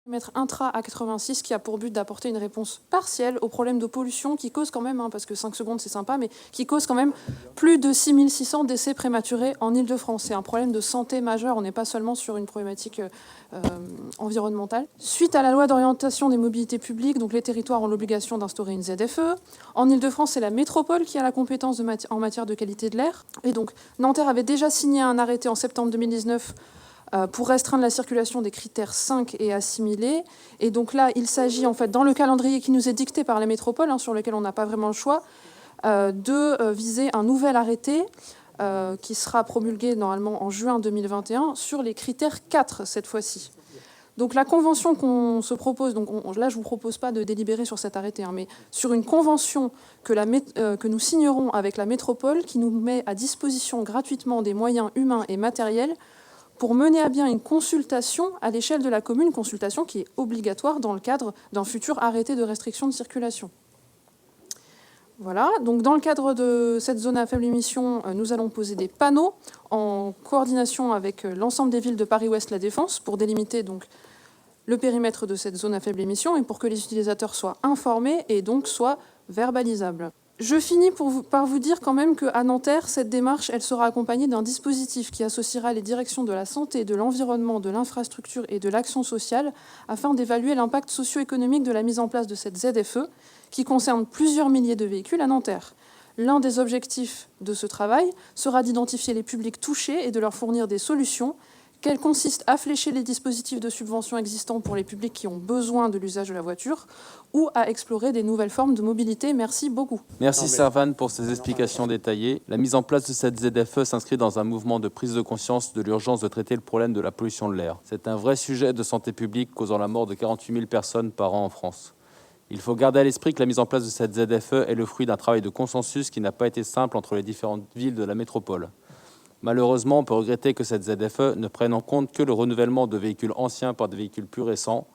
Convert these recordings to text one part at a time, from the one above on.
Périmètre intra A86 qui a pour but d'apporter une réponse partielle aux problèmes de pollution qui causent quand même, parce que 5 secondes c'est sympa, mais qui causent quand même plus de 6600 décès prématurés en Ile-de-France. C'est un problème de santé majeur, on n'est pas seulement sur une problématique environnementale. Suite à la loi d'orientation des mobilités publiques, donc les territoires ont l'obligation d'instaurer une ZFE. En Ile-de-France, c'est la métropole qui a la compétence en matière de qualité de l'air. Et donc Nanterre avait déjà signé un arrêté en septembre 2019 pour restreindre la circulation des critères 5 et assimilés. Et donc là, il s'agit, en fait, dans le calendrier qui nous est dicté par la métropole, sur lequel on n'a pas vraiment le choix, de viser un nouvel arrêté qui sera promulgué normalement en juin 2021 sur les critères 4 cette fois-ci. Donc la convention qu'on se propose, donc là je ne vous propose pas de délibérer sur cet arrêté, mais sur une convention que nous signerons avec la métropole qui nous met à disposition gratuitement des moyens humains et matériels pour mener à bien une consultation à l'échelle de la commune, consultation qui est obligatoire dans le cadre d'un futur arrêté de restriction de circulation. Voilà, donc dans le cadre de cette zone à faible émission, nous allons poser des panneaux en coordination avec l'ensemble des villes de Paris-Ouest La Défense pour délimiter donc le périmètre de cette zone à faible émission et pour que les utilisateurs soient informés et donc soient verbalisables. Je finis par vous dire quand même qu'à Nanterre, cette démarche, elle sera accompagnée d'un dispositif qui associera les directions de la santé, de l'environnement, de l'infrastructure et de l'action sociale afin d'évaluer l'impact socio-économique de la mise en place de cette ZFE qui concerne plusieurs milliers de véhicules à Nanterre. L'un des objectifs de ce travail sera d'identifier les publics touchés et de leur fournir des solutions qu'elle consiste à flécher les dispositifs de subvention existants pour les publics qui ont besoin de l'usage de la voiture ou à explorer des nouvelles formes de mobilité. Merci beaucoup. Merci Servan pour ces explications détaillées. La mise en place de cette ZFE s'inscrit dans un mouvement de prise de conscience de l'urgence de traiter le problème de la pollution de l'air. C'est un vrai sujet de santé publique causant la mort de 48 000 personnes par an en France. Il faut garder à l'esprit que la mise en place de cette ZFE est le fruit d'un travail de consensus qui n'a pas été simple entre les différentes villes de la métropole. Malheureusement, on peut regretter que cette ZFE ne prenne en compte que le renouvellement de véhicules anciens par des véhicules plus récents.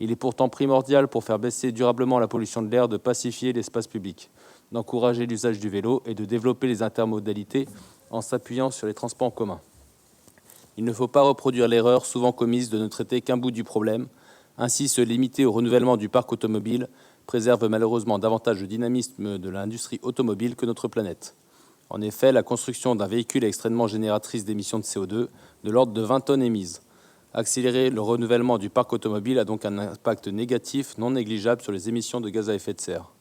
Il est pourtant primordial pour faire baisser durablement la pollution de l'air de pacifier l'espace public, d'encourager l'usage du vélo et de développer les intermodalités en s'appuyant sur les transports en commun. Il ne faut pas reproduire l'erreur souvent commise de ne traiter qu'un bout du problème. Ainsi, se limiter au renouvellement du parc automobile préserve malheureusement davantage le dynamisme de l'industrie automobile que notre planète. En effet, la construction d'un véhicule est extrêmement génératrice d'émissions de CO2, de l'ordre de 20 tonnes émises. Accélérer le renouvellement du parc automobile a donc un impact négatif non négligeable sur les émissions de gaz à effet de serre.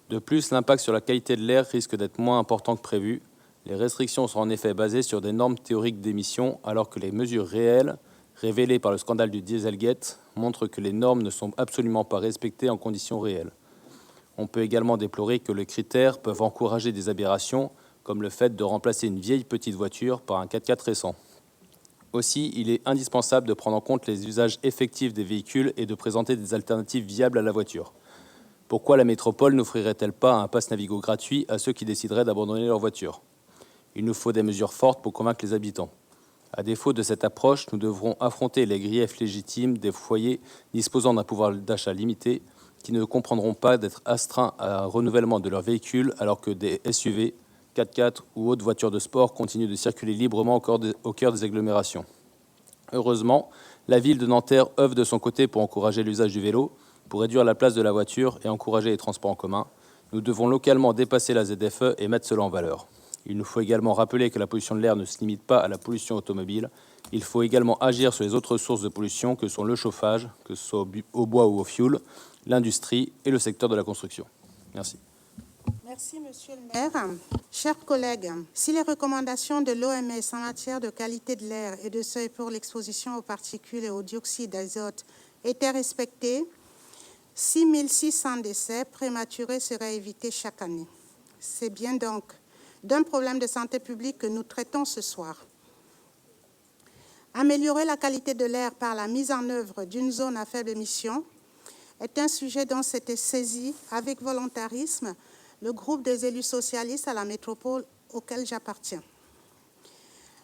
De plus, l'impact sur la qualité de l'air risque d'être moins important que prévu. Les restrictions sont en effet basées sur des normes théoriques d'émissions, alors que les mesures réelles, révélées par le scandale du Dieselgate, montrent que les normes ne sont absolument pas respectées en conditions réelles. On peut également déplorer que les critères peuvent encourager des aberrations, comme le fait de remplacer une vieille petite voiture par un 4x4 récent. Aussi, il est indispensable de prendre en compte les usages effectifs des véhicules et de présenter des alternatives viables à la voiture. Pourquoi la métropole n'offrirait-elle pas un pass Navigo gratuit à ceux qui décideraient d'abandonner leur voiture ? Il nous faut des mesures fortes pour convaincre les habitants. À défaut de cette approche, nous devrons affronter les griefs légitimes des foyers disposant d'un pouvoir d'achat limité, qui ne comprendront pas d'être astreints à un renouvellement de leur véhicule alors que des SUV, 4x4 ou autres voitures de sport continuent de circuler librement au cœur des agglomérations. Heureusement, la ville de Nanterre œuvre de son côté pour encourager l'usage du vélo, pour réduire la place de la voiture et encourager les transports en commun. Nous devons localement dépasser la ZFE et mettre cela en valeur. Il nous faut également rappeler que la pollution de l'air ne se limite pas à la pollution automobile. Il faut également agir sur les autres sources de pollution que sont le chauffage, que ce soit au bois ou au fioul, l'industrie et le secteur de la construction. Merci. Merci, Monsieur le maire. Chers collègues, si les recommandations de l'OMS en matière de qualité de l'air et de seuil pour l'exposition aux particules et au dioxyde d'azote étaient respectées, 6 600 décès prématurés seraient évités chaque année. C'est bien donc d'un problème de santé publique que nous traitons ce soir. Améliorer la qualité de l'air par la mise en œuvre d'une zone à faible émission est un sujet dont s'était saisi avec volontarisme le groupe des élus socialistes à la métropole auquel j'appartiens.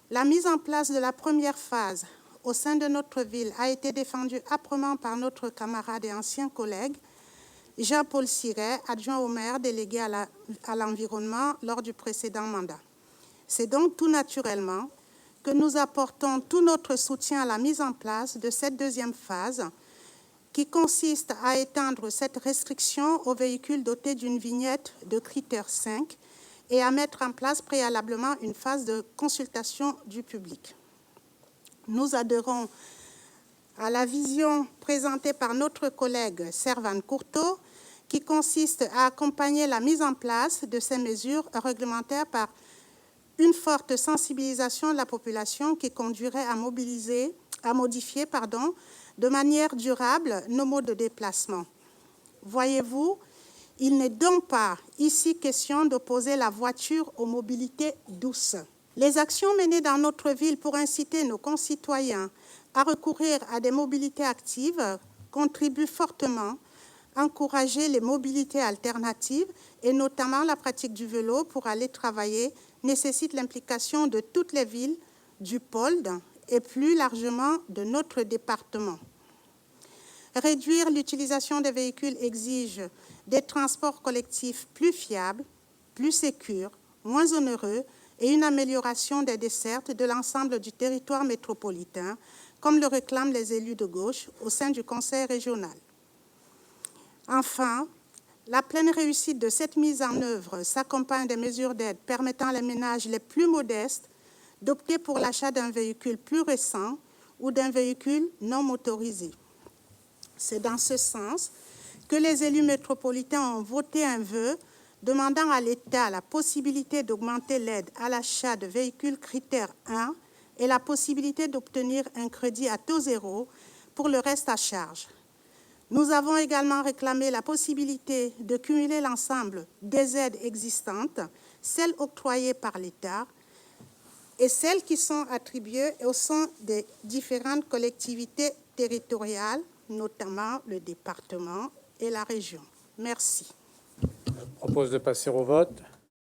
La mise en place de la première phase au sein de notre ville a été défendue âprement par notre camarade et ancien collègue Jean-Paul Siret, adjoint au maire délégué à l'environnement lors du précédent mandat. C'est donc tout naturellement que nous apportons tout notre soutien à la mise en place de cette deuxième phase qui consiste à étendre cette restriction aux véhicules dotés d'une vignette de critère 5 et à mettre en place préalablement une phase de consultation du public. Nous adhérons à la vision présentée par notre collègue Servan Courteau, qui consiste à accompagner la mise en place de ces mesures réglementaires par une forte sensibilisation de la population qui conduirait à modifier de manière durable nos modes de déplacement. Voyez-vous, il n'est donc pas ici question d'opposer la voiture aux mobilités douces. Les actions menées dans notre ville pour inciter nos concitoyens à recourir à des mobilités actives contribuent fortement à encourager les mobilités alternatives et notamment la pratique du vélo pour aller travailler nécessite l'implication de toutes les villes du pôle et plus largement de notre département. Réduire l'utilisation des véhicules exige des transports collectifs plus fiables, plus sécurs, moins onéreux et une amélioration des dessertes de l'ensemble du territoire métropolitain, comme le réclament les élus de gauche au sein du Conseil régional. Enfin, la pleine réussite de cette mise en œuvre s'accompagne des mesures d'aide permettant à les ménages les plus modestes d'opter pour l'achat d'un véhicule plus récent ou d'un véhicule non motorisé. C'est dans ce sens que les élus métropolitains ont voté un vœu demandant à l'État la possibilité d'augmenter l'aide à l'achat de véhicules critère 1 et la possibilité d'obtenir un crédit à taux zéro pour le reste à charge. Nous avons également réclamé la possibilité de cumuler l'ensemble des aides existantes, celles octroyées par l'État et celles qui sont attribuées au sein des différentes collectivités territoriales, notamment le département et la région. Merci. Je propose de passer au vote.